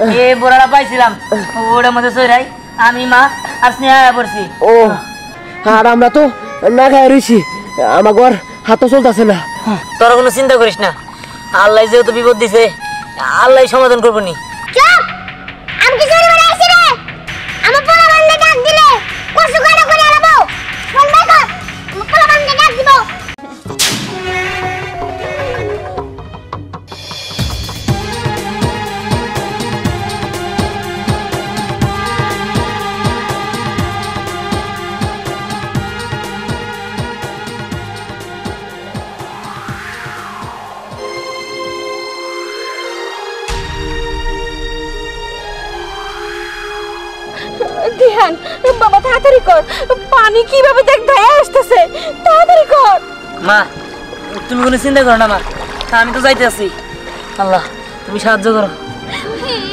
এই বোরাটা পাইছিলাম ওটার মধ্যে সইরাই আমি মা আর স্নেহা পড়ছি। ও আর আমরা তো না খাই রইছি, আমার ঘর হাত চলতেছে না। তোরা কোনো চিন্তা করিস না, আল্লাহ যেহেতু বিপদ দিছে আল্লাহ সমাধান করবো নি। চুপ! আমি কি চুরি করে আইছি রে? আমার পোলা বান্দে ডাক দিলে কসু কাটা করে আলাবো। ফোন দে কর, আমার পোলা বান্দে ডাক দিব। ধ্যান বাবা তাড়াতাড়ি কর, পানি কিভাবে দেখ ধায়া আসতেছে, তাড়াতাড়ি কর। মা তুমি কোনো চিন্তা করো না মা, আমি তো যাইতে আছি। আল্লাহ তুমি সাহায্য করো।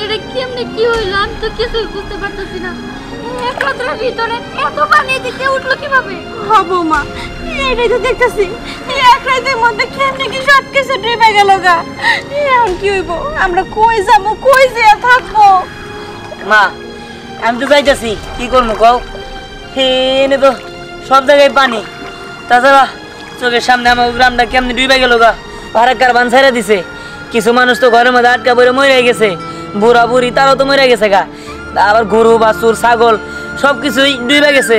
এটা কেমনে কি হইলো আমি তো কিছুই বুঝতে পারতেছি না। এক রাতের ভিতরে এত পানি দিতে উঠলো কিভাবে? হবো মা, এটাই তো দেখতেছি এক রাতের মধ্যে কেমনে কি সব কিছু ডুবে গেল গা। এখন কি হইব, আমরা কই যাবো, কই যেয়ে থাকবো? মা আমি তো যাইতেছি, কি করবো কও? এনে তো সব জায়গায় পানি, তাছাড়া চোখের সামনে আমার গ্রামটা কেমনি ডুবে গেল গা। ভাড়াকার বান ছেড়ে দিছে, কিছু মানুষ তো ঘরের মধ্যে আটকা পড়ে মরে গেছে, বুড়া বুড়ি তারাও তো মরে গেছে গা। আবার গরু বাছুর ছাগল সব কিছুই ডুবে গেছে,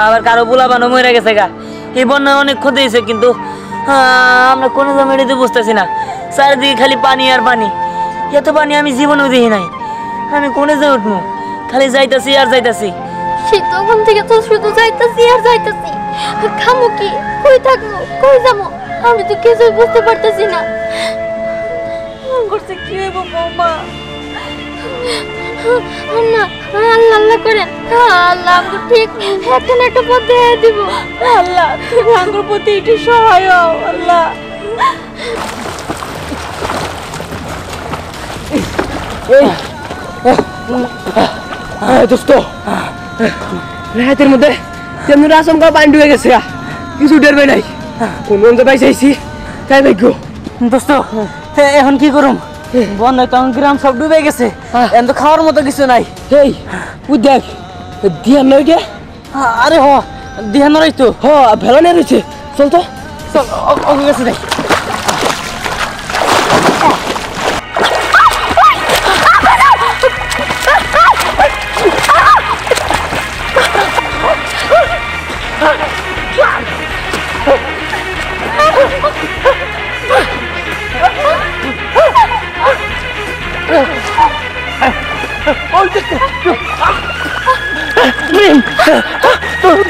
আবার কারো পোলাপানও মরে গেছে গা। এই বন্যায় অনেক ক্ষতি হয়েছে, কিন্তু আমরা কোনো জমিতে বুঝতেছি না, চারিদিকে খালি পানি আর পানি। এত পানি আমি জীবনেও দেখি নাই। আমি কোনে যে উঠবো, খালি যাইতাছি আর যাইতাছি। সে তখন থেকে তো শুধু যাইতাছি আর যাইতাছি, খামু কি, কই থাকবো, কই যাবো আমি তো কিছুই বুঝতে পারতেছি না। করছে কি হইব বৌমা? আল্লাহ আল্লাহ আল্লাহ করেন, আল্লাহ আমাকে ঠিক একটা না একটা পথ দেখাই দিব। আল্লাহ তুমি আমার প্রতি একটু সহায় হও আল্লাহ। দোস্ত রাতের মধ্যে তেমনি আচমকা পানি ডুবে গেছে, কিছু ডেরবে নাই, কোন মন্দির পাইছি তাই ভাগ্য। দোস্ত এখন কি করুম? বন্যায় তখন গ্রাম সব ডুবে গেছে, এখন তো খাওয়ার মতো কিছু নাই। এই তুই দেখ দিয়ান নয় গে। আরে হ দিহান নয় তো, হ ভেলা নিয়ে রয়েছে, চল তো চল ওকে গেছে দেখ।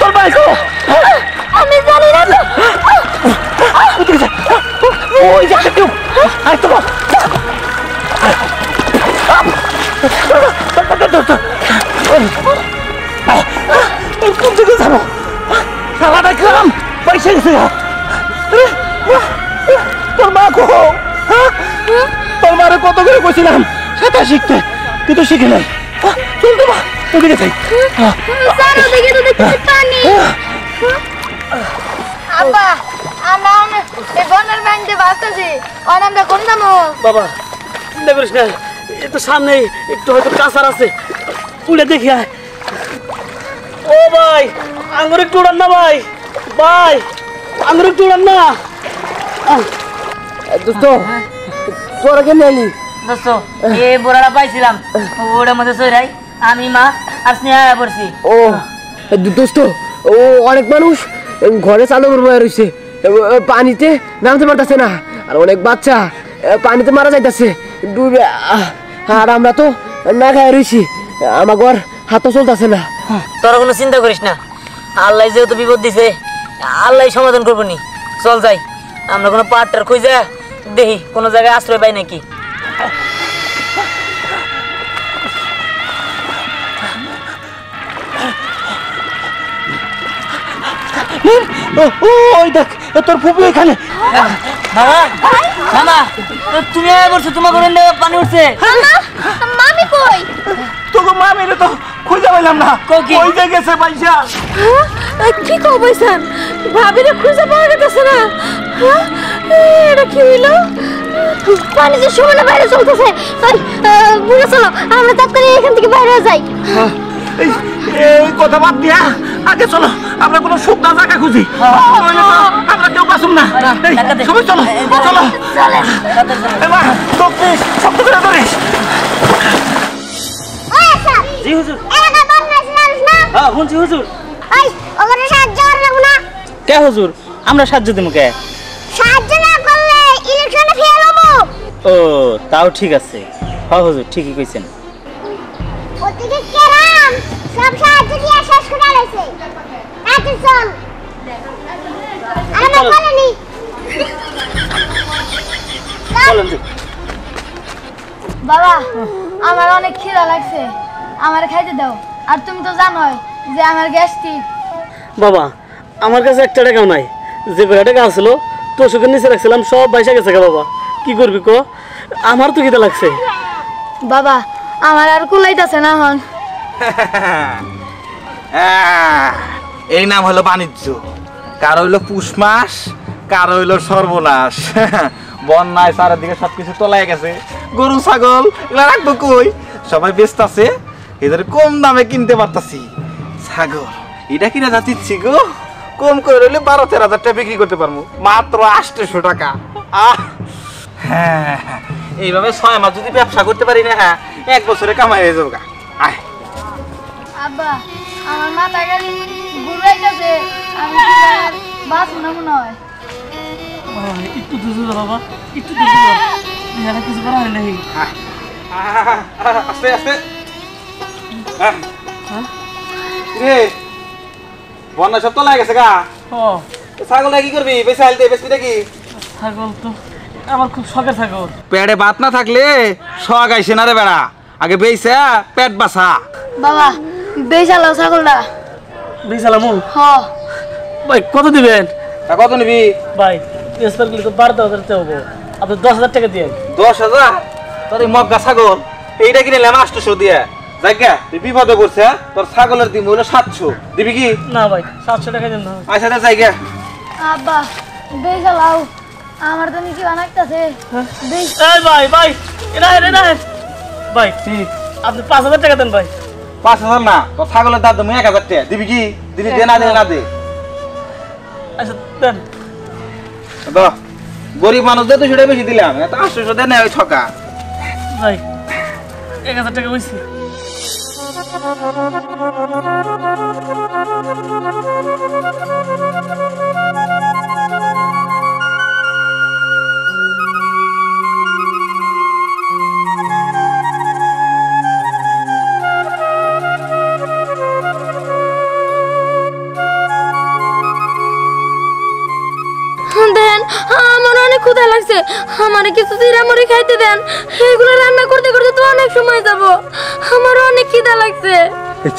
তোর ভাই আমি জানি না ওই যে কেউ আই তো কোন দিকে যাবো? সালাটা খেলাম পয়সা গেছে। তোর মা কো, তোর মারে কত করে কইছিলাম সাঁতার শিখতে, কিন্তু শিখে নাই। চল তো মা ওদিকে যাই। সারা দিকে তো দেখছি পানি। আব্বা আমরা এই বনের বাইন্দে বাঁচতেছি, আমরা কোন যাবো? বাবা চিন্তা করিস না, একটু সামনে একটু হয়তো কাঁচার আছে, উড়ে দেখি আয়। ও ভাই আঙুর একটু উড়ান না ভাই, ভাই আঙুর একটু উড়ান না। দোস্ত তোরা কেন এলি? দোস্ত এই বোরাটা পাইছিলাম ওটার মধ্যে সইরাই আমি মা আর স্নেহা পড়ছি। ও দোস্ত ও অনেক মানুষ ঘরে চালু করবো রয়েছে, পানিতে নামতে পারতেছে না, আর অনেক বাচ্চা পানিতে মারা যাইতেছে ডুবে। আর আমরা তো না খাই রয়েছি, আমার ঘর হাত চলতেছে না। তোরা কোনো চিন্তা করিস না, আল্লাহ যেহেতু বিপদ দিছে আল্লাহ সমাধান করবো নি। চল যাই, আমরা কোনো পাহাড়টার খুঁজে দেখি কোনো জায়গায় আশ্রয় পাই নাকি। ওই দেখ তোর ফুপু এখানে। মামা মামা তুমি বলছো তোমার ঘরে পানি উঠছে। মামি কই? তোকে মা মেরে তো খুঁজে পেলাম না, কই যে গেছে পয়সা। কি কইছেন? ভাবিরে খুঁজে পাওয়া গেছে না? এটা কি হইলো? পানি যে সমানে বাইরে চলতেছে। বুঝে চলো, আমরা তাড়াতাড়ি এখান থেকে বাইরে যাই। এই কথা বাদ দিয়া আগে চলো আমরা কোনো শুকনা জায়গা খুঁজি, আমরা কেউ বাঁচুম না। সবাই চলো চলো। এবার ধরিস, শক্ত করে ধরিস। জি হুজুর। এলাকা বন্যা ছিলাস না? হ্যাঁ শুনছি হুজুর। ওই ওখানে সাহায্য করবো না? কে হুজুর? আমরা সাহায্য দেবো কে? সাহায্য না করলে ইলেকশনে ফেল হবো। ও তাও ঠিক আছে। হ্যাঁ হুজুর ঠিকই কইছেন। ওদিকে কেরাম সব সাহায্য দিয়ে শেষ করে আইছে। তাতে চল। আমরা বলেনি। চলেন। বাবা আমার অনেক খিদা লাগছে, আমার খাইতে দাও। আর তুমি তো জানোই যে আমার গ্যাস্ট্রিক। বাবা আমার কাছে 1 টাকাও নাই, যে টাকা আসলো তোষকের নিচে রাখছিলাম সব বাইসা গেছে গা। বাবা কি করবি ক? আমার তো খিদা লাগছে। বাবা আমার আর কুলাইতাছে না হন। এই নাম হলো বাণিজ্য। কারো হইলো পুষ মাস, কারো হইলো সর্বনাশ। বন্যায় চারিদিকে সবকিছু তলায় গেছে, গরু ছাগল এগুলা রাখবো কই? সবাই ব্যস্ত আছে, এদের কম দামে কিনতে পারতাছি। ছাগল এটা কিনা যাচ্ছি গো, কম করে হইলে 12-13 হাজার টাকা বিক্রি করতে পারবো, মাত্র 800 টাকা। হ্যাঁ এইভাবে 6 মাস যদি ব্যবসা করতে পারি না, হ্যাঁ 1 বছরে কামাই হয়ে যাবো। আয় আব্বা আমার মাথা গালি ঘুরাইতেছে, আমি বাস না মনে হয়। একটু দুজো বাবা, একটু দুজো। এখানে কিছু করা হয় নাই। আস্তে আস্তে। রে বন্যা সব তলায় গেছে গা। ছাগলটা কি করবি? বেশি হাইল দে, বেশি নাকি? ছাগল তো আমার খুব শখের ছাগল। পেটে ভাত না থাকলে শখ আইসে না রে বেড়া, আগে বেইছে পেট বাসা। বাবা বেচালাও ছাগলটা। বেচালামু? হ ভাই কত দিবেন? কত নিবি? ভাই স্পেশালি তো 12,000 টাকা হবো, আপনি 10,000 টাকা দিয়ে। 10,000? তোর এই মগ্গা ছাগল এইটা কিনে নিলাম 800 দিয়ে। জায়গা তুই বিপদে পড়ছে, তোর ছাগলের দিম হইলো 700। দিবি কি? না ভাই 700 টাকা দেন না। আচ্ছা দে জায়গা। আব্বা বেচালাও, আমার তো নিচে বানাইতেছে। এই ভাই ভাই এটা এটা ভাই আপনি 5,000 টাকা দেন ভাই। 5,000 না, তোর ছাগলের দাম তুমি 1,000 টাকা। দিবি কি? দিবি দে, না দে না দে। আচ্ছা দেন। গরিব মানুষদের তো সেটা বেশি দিলাম, 800 দেন ওই ছকা। ভাই 1,000 টাকা হয়েছে। দেন আমার অনেক ক্ষুধা লাগছে, আমার কিছু চিড়ামুড়ি খাইতে দেন। এগুলো রান্না করতে করতে তো অনেক সময় যাব, আমার অনেক খিদা লাগছে।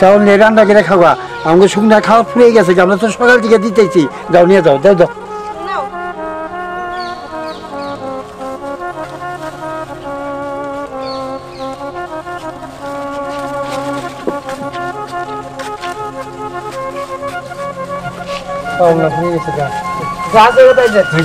চাউল নিয়ে রান্না করে খাওয়া, আমাকে শুকনা খাওয়া ফুরিয়ে গেছে, আমরা তো সকাল থেকে দিতেছি। যাও নিয়ে যাও, যাও যাও। ফুরিয়ে গেছে গা, যা যাবে তাই যাচ্ছে।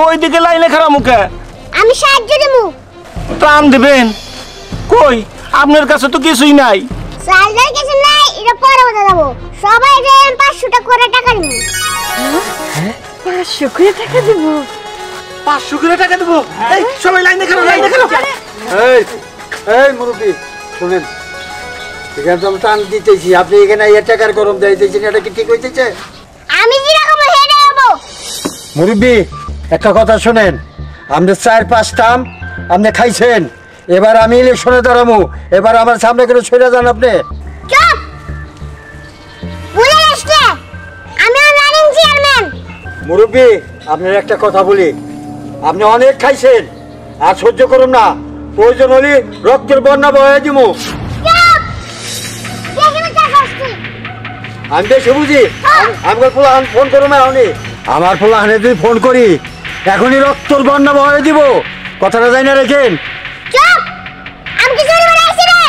ওইদিকে লাইনে খারাপ মুখে। আমি সাহায্য দেবো। ত্রাণ দিবেন কই? আপনার কাছে তো কিছুই নাই। সাহায্যের কিছু নাই, এটা পরে বলে দেবো। সবাই দেন 500 টাকা করে টাকা দিব। 500 করে টাকা দেব? 500 করে টাকা দেবো? এই সবাই লাইনে খারাপ, লাইনে খারাপ। এই এই মুরব্বী শুনেন, এখানে তো আমি টান দিতেছি, আপনি এখানে এই টাকার গরম দিতেছেন, এটা কি ঠিক হইতেছে? আমি যেরকম হেডে যাব। মুরব্বী একটা কথা শোনেন, আপনি 4-5 টাম আপনি খাইছেন, এবার আমি ইলেকশনে দাঁড়াবো, এবার আমার সামনে করে সরে যান আপনি। চুপ! ভুলে আসলে আমি রানিং চেয়ারম্যান। মুরব্বী আপনার একটা কথা বলি, আপনি অনেক খাইছেন, আর সহ্য করুন না, প্রয়োজন হলে রক্তের বন্যা বয়ে দিব। চুপ! দেখি না চাষ আসছি। আমি বেশি বুঝি আমি পোলাহান ফোন করো না আমি আমার পোলাহানে যদি ফোন করি এখনই রক্তর বন্যা বয়ে দিব কথাটা যাই না রেখেন চুপ আমি কি চুরি করে আইছি রে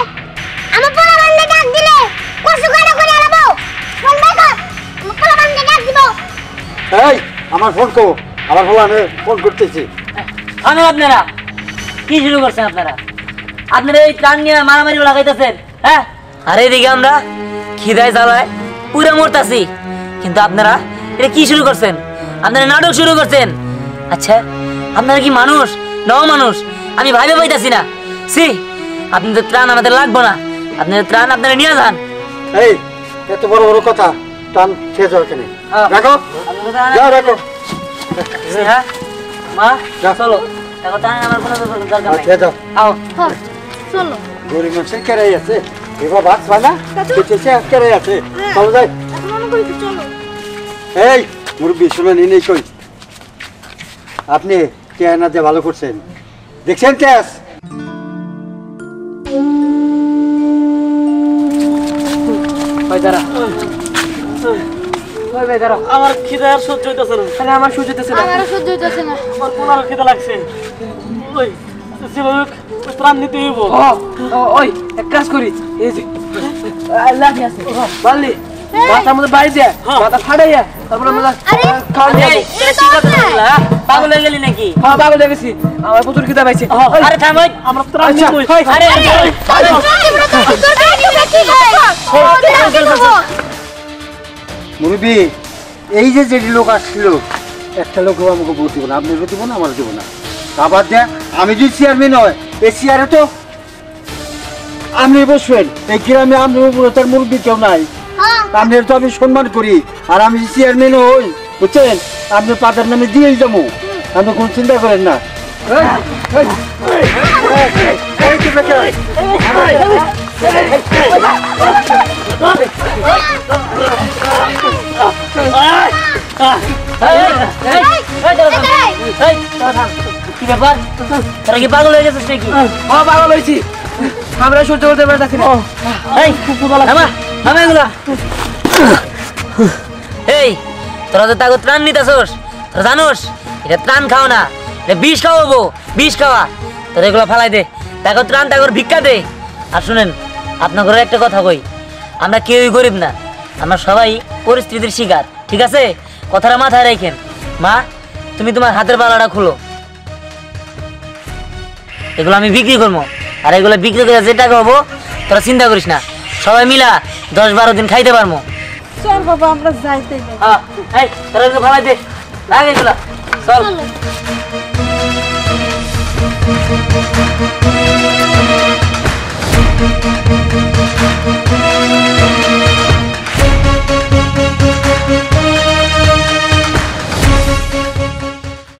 আমার পোলা বান্দে ডাক দিলে কসু কাটা করে আলাবো ফোন বাই কর আমার পোলা বান্দে ডাক দিব এই আমার ফোন করো আমার পোলাহানে ফোন করতেছি থামেন আপনারা কি শুরু করছেন আপনারা আপনারা এই ত্রাণ নিয়ে মারামারি লাগাইতেছেন হ্যাঁ আর এইদিকে আমরা খিদায় জ্বালায় পুরো মরতাছি কিন্তু আপনারা এটা কি শুরু করছেন আপনারা নাটক শুরু করছেন আচ্ছা আপনারা কি মানুষ নও মানুষ আমি ভাইবে পাইতাছি না সি আপনাদের ত্রাণ আমাদের লাগবো না আপনাদের ত্রাণ আপনারা নিয়ে যান এই এত বড় বড় কথা টান শেষ হবে কেন রাখো যাও রাখো হ্যাঁ মা যা। চলো দেখো ত্রাণ আমার কোনো দরকার নাই খেয়ে যাও আও চলো গরিব মানুষের কেরাই আছে এবার ভাত পায় না কেটেছে কেরাই আছে চলো যাই এখন মনে করি চলো এই মুরব্বী শুনে নেই কই আপনি কেনা দিয়ে ভালো করছেন দেখছেন ক্যাশ ভাই দাঁড়া ভাই দাঁড়া আমার খিদা আর সহ্য হইতেছে না আরে আমার সহ্য হইতেছে না আমারও সহ্য হইতেছে না আমার পোলার খিদা লাগছে ওই সেবক ত্রাণ নিতে হইব ওই এক কাজ করি এই যে লাঠি আছে বালি মাথার মধ্যে বাইরে যায় মাথা ফাটাইয়া তারপর আমরা খাওয়া দিয়ে এই, এটা কি কথা বললা, হ্যাঁ? পাগল হয়ে গেলি নাকি হ্যাঁ পাগল হয়ে গেছি আমার প্রচুর খিদা পাইছে আরে থাম ওই, আমরা ত্রাণ আচ্ছা, নিবই। হয়, আরে মুরব্বী এই যে যেটি লোক আসছিল একটা লোকও আমাকে ভোট দিব না আপনাকে দিব না আমার দিব না আবার দেখ আমি যদি চেয়ারম্যান হয় এই চেয়ারে তো আপনি বসবেন এই গ্রামে আপনার উপরে তার মুরব্বী কেউ নাই আপনার তো আমি সম্মান করি আর আমি চেয়ারম্যান হই বুঝছেন আপনি পাতার নামে দিয়েই যাবো আপনি কোনো চিন্তা করেন না কি ব্যাপার তোরা কি পাগল হয়ে গেছিস নাকি পাগল হয়েছি আমরা সহ্য করতে পারতেছি না এই থামা থামা এগুলা এই তোরা তো তাকে ত্রাণ নিতেছস তোরা জানোস এটা ত্রাণ খাও না এটা বিষ খাওয়াবো বিষ খাওয়া তোরা এগুলো ফালাই দে তাকে ত্রাণ তাকে ভিক্ষা দে আর শুনেন আপনাদের একটা কথা কই আমরা কেউই গরিব না আমরা সবাই পরিস্থিতির শিকার ঠিক আছে কথাটা মাথায় রাখেন মা তুমি তোমার হাতের বালাটা খুলো এগুলো আমি বিক্রি করবো আর এগুলো বিক্রি করে যে টাকা হবো তোরা চিন্তা করিস না সবাই মিলা 10-12 দিন খাইতে পারবো চল বাবা আমরা যাইতে যাই এই তোরা এগুলো ফালাই দে লাগে এগুলো চল